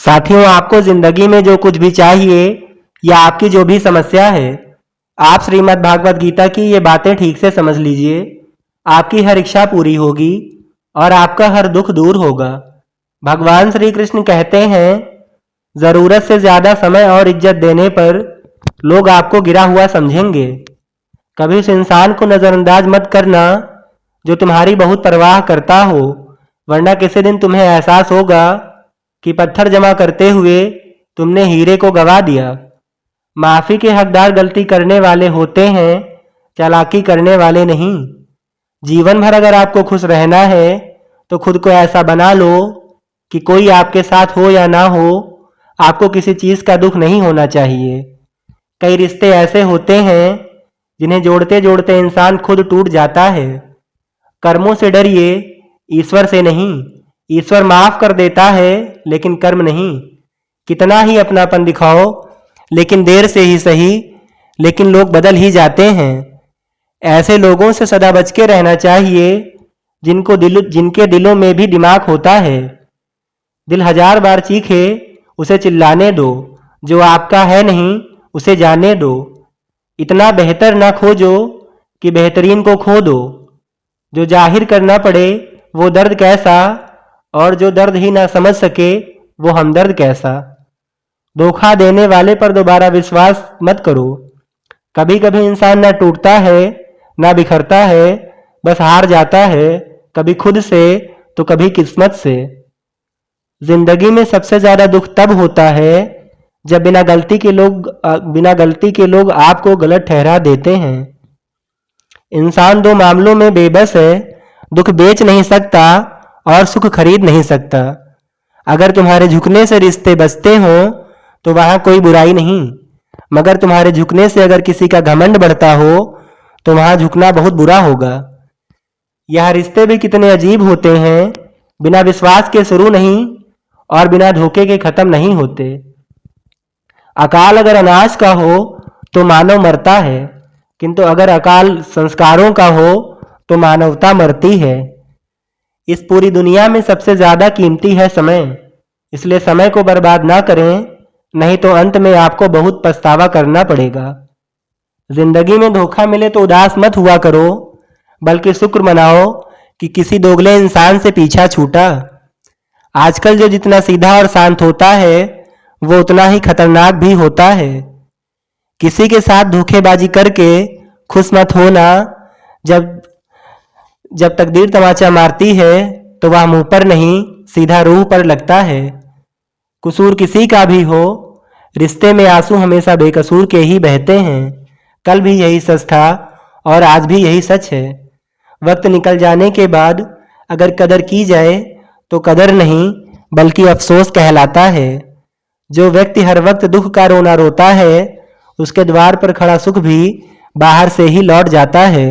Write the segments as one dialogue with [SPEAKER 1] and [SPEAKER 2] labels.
[SPEAKER 1] साथियों, आपको जिंदगी में जो कुछ भी चाहिए या आपकी जो भी समस्या है, आप श्रीमद् भागवत गीता की ये बातें ठीक से समझ लीजिए। आपकी हर इच्छा पूरी होगी और आपका हर दुख दूर होगा। भगवान श्री कृष्ण कहते हैं, जरूरत से ज्यादा समय और इज्जत देने पर लोग आपको गिरा हुआ समझेंगे। कभी उस इंसान को नजरअंदाज मत करना जो तुम्हारी बहुत परवाह करता हो, वरना किसी दिन तुम्हें एहसास होगा कि पत्थर जमा करते हुए तुमने हीरे को गवा दिया। माफी के हकदार गलती करने वाले होते हैं, चालाकी करने वाले नहीं। जीवन भर अगर आपको खुश रहना है तो खुद को ऐसा बना लो कि कोई आपके साथ हो या ना हो, आपको किसी चीज का दुख नहीं होना चाहिए। कई रिश्ते ऐसे होते हैं जिन्हें जोड़ते जोड़ते इंसान खुद टूट जाता है। कर्मों से डरिए, ईश्वर से नहीं। ईश्वर माफ कर देता है लेकिन कर्म नहीं। कितना ही अपनापन दिखाओ, लेकिन देर से ही सही, लेकिन लोग बदल ही जाते हैं। ऐसे लोगों से सदा बच के रहना चाहिए जिनके दिलों में भी दिमाग होता है। दिल 1000 बार चीखे, उसे चिल्लाने दो। जो आपका है नहीं उसे जाने दो। इतना बेहतर ना खोजो कि बेहतरीन को खो दो। जो जाहिर करना पड़े वो दर्द कैसा, और जो दर्द ही ना समझ सके वो हमदर्द कैसा। धोखा देने वाले पर दोबारा विश्वास मत करो। कभी कभी इंसान ना टूटता है ना बिखरता है, बस हार जाता है, कभी खुद से तो कभी किस्मत से। जिंदगी में सबसे ज्यादा दुख तब होता है जब बिना गलती के लोग आपको गलत ठहरा देते हैं। इंसान 2 मामलों में बेबस है, दुख बेच नहीं सकता और सुख खरीद नहीं सकता। अगर तुम्हारे झुकने से रिश्ते बचते हों तो वहां कोई बुराई नहीं, मगर तुम्हारे झुकने से अगर किसी का घमंड बढ़ता हो तो वहां झुकना बहुत बुरा होगा। यह रिश्ते भी कितने अजीब होते हैं, बिना विश्वास के शुरू नहीं और बिना धोखे के खत्म नहीं होते। अकाल अगर अनाज का हो तो मानव मरता है, किंतु अगर अकाल संस्कारों का हो तो मानवता मरती है। इस पूरी दुनिया में सबसे ज्यादा कीमती है समय, इसलिए समय को बर्बाद ना करें, नहीं तो अंत में आपको बहुत पछतावा करना पड़ेगा। जिंदगी में धोखा मिले तो उदास मत हुआ करो, बल्कि शुक्र मनाओ कि किसी दोगले इंसान से पीछा छूटा। आजकल जो जितना सीधा और शांत होता है वो उतना ही खतरनाक भी होता है। किसी के साथ धोखेबाजी करके खुश मत होना। जब तकदीर तमाचा मारती है तो वह मुंह पर नहीं सीधा रूह पर लगता है। कसूर किसी का भी हो, रिश्ते में आंसू हमेशा बेकसूर के ही बहते हैं। कल भी यही सच था और आज भी यही सच है। वक्त निकल जाने के बाद अगर कदर की जाए तो कदर नहीं बल्कि अफसोस कहलाता है। जो व्यक्ति हर वक्त दुख का रोना रोता है, उसके द्वार पर खड़ा सुख भी बाहर से ही लौट जाता है।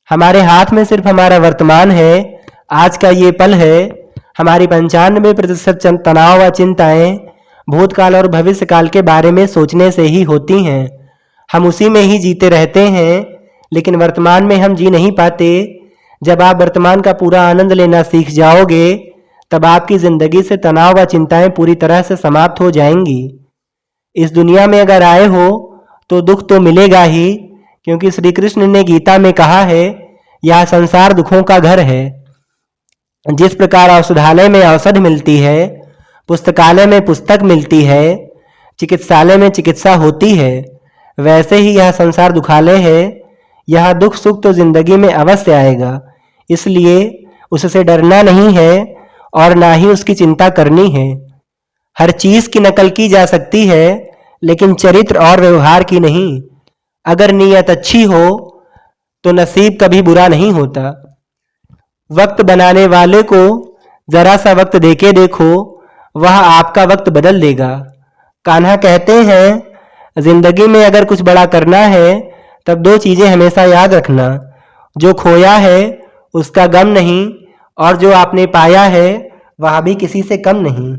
[SPEAKER 1] हमारे हाथ में सिर्फ हमारा वर्तमान है, आज का ये पल है। हमारी 95% तनाव व चिंताएं भूतकाल और भविष्य काल के बारे में सोचने से ही होती हैं। हम उसी में ही जीते रहते हैं, लेकिन वर्तमान में हम जी नहीं पाते। जब आप वर्तमान का पूरा आनंद लेना सीख जाओगे, तब आपकी जिंदगी से तनाव व चिंताएं पूरी तरह से समाप्त हो जाएंगी। इस दुनिया में अगर आए हो तो दुख तो मिलेगा ही, क्योंकि श्री कृष्ण ने गीता में कहा है, यह संसार दुखों का घर है। जिस प्रकार औषधालय में औषध मिलती है, पुस्तकालय में पुस्तक मिलती है, चिकित्सालय में चिकित्सा होती है, वैसे ही यह संसार दुखालय है। यह दुख सुख तो जिंदगी में अवश्य आएगा, इसलिए उससे डरना नहीं है और ना ही उसकी चिंता करनी है। हर चीज की नकल की जा सकती है, लेकिन चरित्र और व्यवहार की नहीं। अगर नीयत अच्छी हो तो नसीब कभी बुरा नहीं होता। वक्त बनाने वाले को जरा सा वक्त देके देखो, वह आपका वक्त बदल देगा। कान्हा कहते हैं, जिंदगी में अगर कुछ बड़ा करना है तब 2 चीजें हमेशा याद रखना। जो खोया है उसका गम नहीं, और जो आपने पाया है वह भी किसी से कम नहीं।